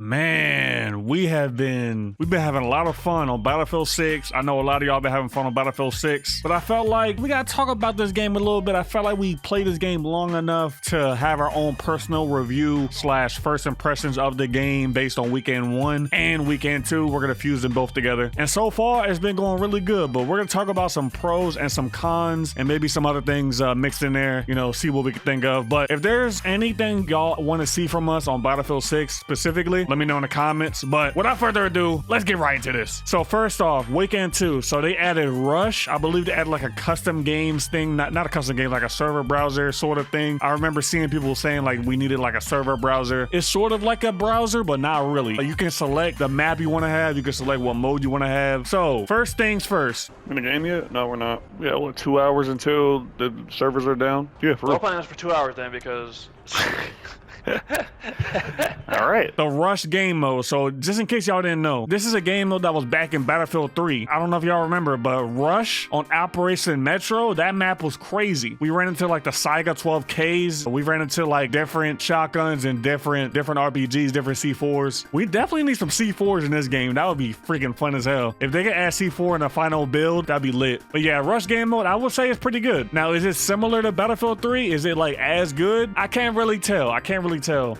Man, we've been having a lot of fun on Battlefield 6. I know a lot of y'all been having fun on Battlefield 6, but I felt like we gotta talk about this game a little bit. I felt like we played this game long enough to have our own personal review / first impressions of the game based on weekend 1 and weekend 2. We're gonna fuse them both together. And so far, it's been going really good, but we're gonna talk about some pros and some cons and maybe some other things mixed in there, you know, see what we can think of. But if there's anything y'all want to see from us on Battlefield 6 specifically, let me know in the comments. But without further ado, let's get right into this. So first off, weekend 2. So they added Rush. I believe they added like a custom games thing, not a custom game, like a server browser sort of thing. I remember seeing people saying like we needed like a server browser. It's sort of like a browser, but not really. Like, you can select the map you want to have. You can select what mode you want to have. So first things first. In the game yet? No, we're not. Yeah, what, 2 hours until the servers are down? Yeah, for real. I'll plan this for 2 hours then because... All right, the Rush game mode. So just in case y'all didn't know, this is a game mode that was back in Battlefield 3. I don't know if y'all remember, but Rush on Operation Metro, that map was crazy. We ran into like the Saiga 12Ks. We ran into like different shotguns and different RPGs, different C4s. We definitely need some C4s in this game. That would be freaking fun as hell. If they could add C4 in the final build, that'd be lit. But yeah, Rush game mode, I would say it's pretty good. Now, is it similar to Battlefield 3? Is it like as good? I can't really tell.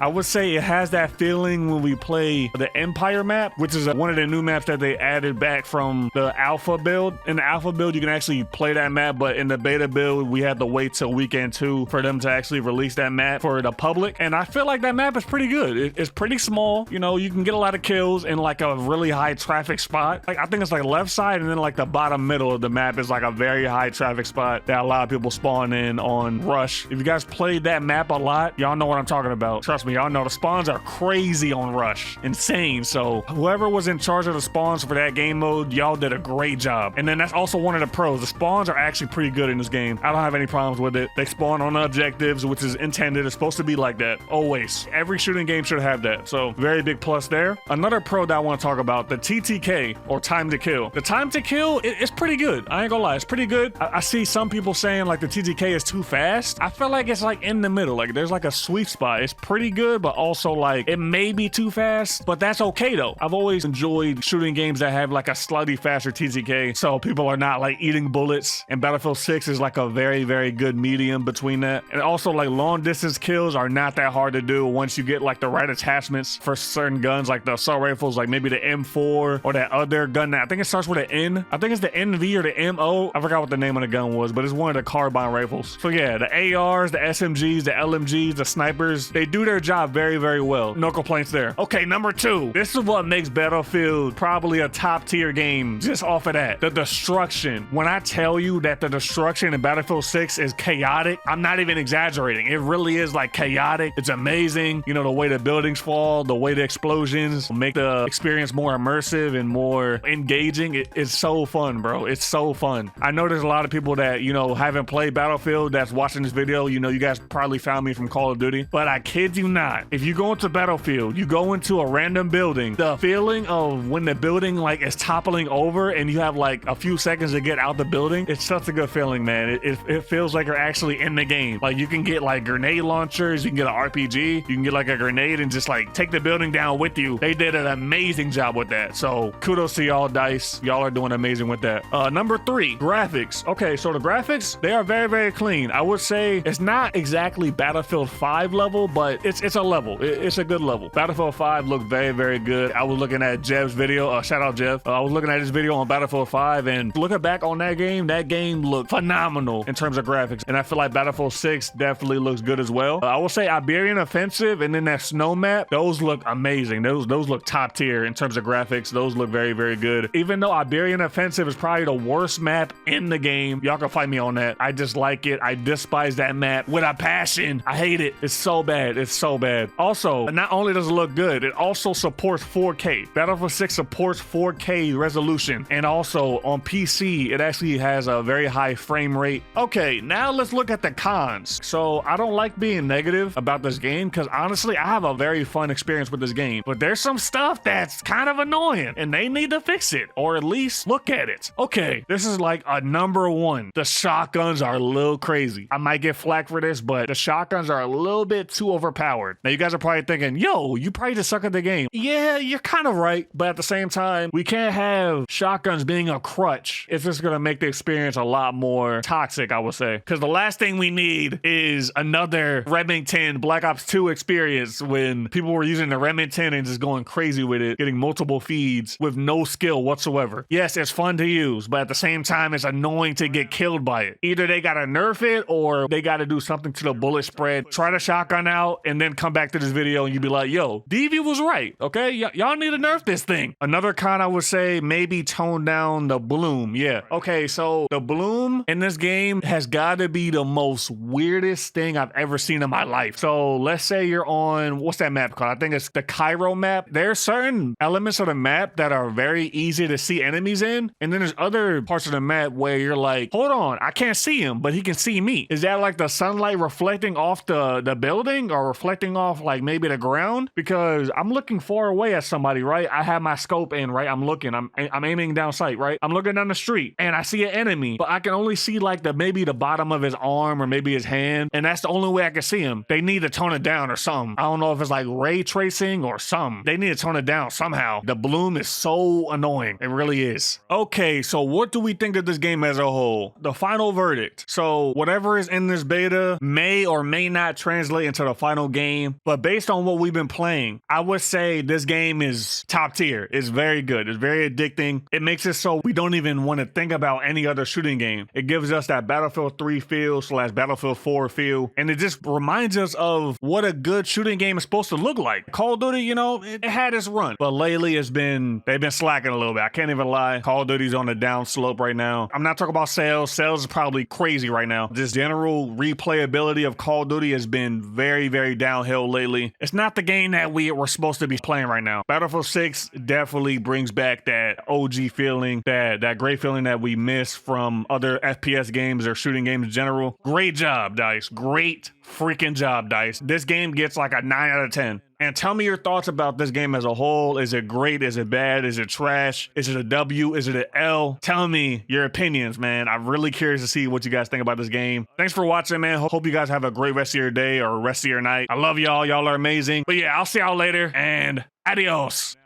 I would say it has that feeling when we play the Empire map, which is one of the new maps that they added back from the alpha build. In the alpha build, you can actually play that map, but in the beta build, we had to wait till weekend 2 for them to actually release that map for the public. And I feel like that map is pretty good. It's pretty small. You know, you can get a lot of kills in like a really high traffic spot. Like, I think it's like left side, and then like the bottom middle of the map is like a very high traffic spot that a lot of people spawn in on Rush. If you guys played that map a lot, y'all know what I'm talking about. Trust me, y'all know the spawns are crazy on Rush. Insane. So whoever was in charge of the spawns for that game mode, y'all did a great job. And then that's also one of the pros. The spawns are actually pretty good in this game. I don't have any problems with it. They spawn on the objectives, which is intended. It's supposed to be like that. Always. Every shooting game should have that. So very big plus there. Another pro that I want to talk about, the TTK, or time to kill. The time to kill, it's pretty good. I ain't gonna lie. It's pretty good. I see some people saying like the TTK is too fast. I feel like it's like in the middle. Like there's like a sweet spot. It's pretty good, but also like it may be too fast, but that's okay though. I've always enjoyed shooting games that have like a slightly faster TTK, so people are not like eating bullets, and Battlefield 6 is like a very, very good medium between that. And also like long distance kills are not that hard to do once you get like the right attachments for certain guns, like the assault rifles, like maybe the M4 or that other gun that I think it starts with an N. I think it's the NV or the MO. I forgot what the name of the gun was, but it's one of the carbine rifles. So yeah, the ARs, the SMGs, the LMGs, the snipers, they do their job very, very well. No complaints there. Okay, number 2. This is what makes Battlefield probably a top tier game just off of that. The destruction. When I tell you that the destruction in Battlefield 6 is chaotic, I'm not even exaggerating. It really is like chaotic. It's amazing. You know, the way the buildings fall, the way the explosions make the experience more immersive and more engaging. It's so fun, bro. It's so fun. I know there's a lot of people that, you know, haven't played Battlefield that's watching this video. You know, you guys probably found me from Call of Duty, but I kid you not. If you go into Battlefield, you go into a random building, the feeling of when the building like is toppling over and you have like a few seconds to get out the building, it's such a good feeling, man. It feels like you're actually in the game. Like you can get like grenade launchers, you can get an RPG, you can get like a grenade and just like take the building down with you. They did an amazing job with that. So kudos to y'all, DICE. Y'all are doing amazing with that. Number 3, graphics. Okay, so the graphics, they are very, very clean. I would say it's not exactly Battlefield 5 level, but it's a level. It's a good level. Battlefield 5 looked very, very good. I was looking at Jev's video. Shout out Jeff. I was looking at his video on Battlefield 5, and looking back on that game looked phenomenal in terms of graphics. And I feel like Battlefield 6 definitely looks good as well. I will say Iberian Offensive and then that snow map, those look amazing. Those look top tier in terms of graphics. Those look very, very good. Even though Iberian Offensive is probably the worst map in the game, y'all can fight me on that. I dislike it. I despise that map with a passion. I hate it. It's so bad. It's so bad. Also, not only does it look good, it also supports 4K. Battlefield 6 supports 4K resolution, and also on PC, it actually has a very high frame rate. Okay, now let's look at the cons. So I don't like being negative about this game because honestly, I have a very fun experience with this game, but there's some stuff that's kind of annoying and they need to fix it or at least look at it. Okay, this is like a number 1. The shotguns are a little crazy. I might get flack for this, but the shotguns are a little bit too overpowered. Now you guys are probably thinking, yo, you probably just suck at the game. Yeah, you're kind of right. But at the same time, we can't have shotguns being a crutch. It's just going to make the experience a lot more toxic, I would say. Because the last thing we need is another Remington Black Ops 2 experience when people were using the Remington and just going crazy with it, getting multiple feeds with no skill whatsoever. Yes, it's fun to use, but at the same time, it's annoying to get killed by it. Either they got to nerf it or they got to do something to the bullet spread. Try the shotgun out and then come back to this video and you be like, yo, DV was right, okay? Y'all need to nerf this thing. Another con I would say, maybe tone down the bloom. Yeah, okay, so the bloom in this game has got to be the most weirdest thing I've ever seen in my life. So let's say you're on, what's that map called? I think it's the Cairo map. There's certain elements of the map that are very easy to see enemies in, and then there's other parts of the map where you're like, hold on, I can't see him, but he can see me. Is that like the sunlight reflecting off the building or reflecting off like maybe the ground? Because I'm looking far away at somebody, right? I have my scope in, right? I'm looking, I'm aiming down sight, right? I'm looking down the street and I see an enemy, but I can only see like maybe the bottom of his arm or maybe his hand, and that's the only way I can see him. They need to tone it down or something. I don't know if it's like ray tracing or something. They need to tone it down somehow. The bloom is so annoying. It really is. Okay, so what do we think of this game as a whole? The final verdict. So whatever is in this beta may or may not translate into the final game, but based on what we've been playing, I would say this game is top tier. It's very good. It's very addicting. It makes it so we don't even want to think about any other shooting game. It gives us that Battlefield 3 feel / Battlefield 4 feel, and it just reminds us of what a good shooting game is supposed to look like. Call of Duty, you know, it had its run, but lately they've been slacking a little bit. I can't even lie. Call of Duty's on the down slope right now. I'm not talking about sales. Sales is probably crazy right now. Just general replayability of Call of Duty has been very, very downhill lately. It's not the game that we're supposed to be playing right now. Battlefield 6 definitely brings back that OG feeling, that great feeling that we miss from other FPS games or shooting games in general. Great job, DICE. Great freaking job, DICE. This game gets like a 9 out of 10. And tell me your thoughts about this game as a whole. Is it great? Is it bad? Is it trash? Is it a W? Is it an L? Tell me your opinions, man. I'm really curious to see what you guys think about this game. Thanks for watching, man. Hope you guys have a great rest of your day or rest of your night. I love y'all. Y'all are amazing. But yeah, I'll see y'all later and adios.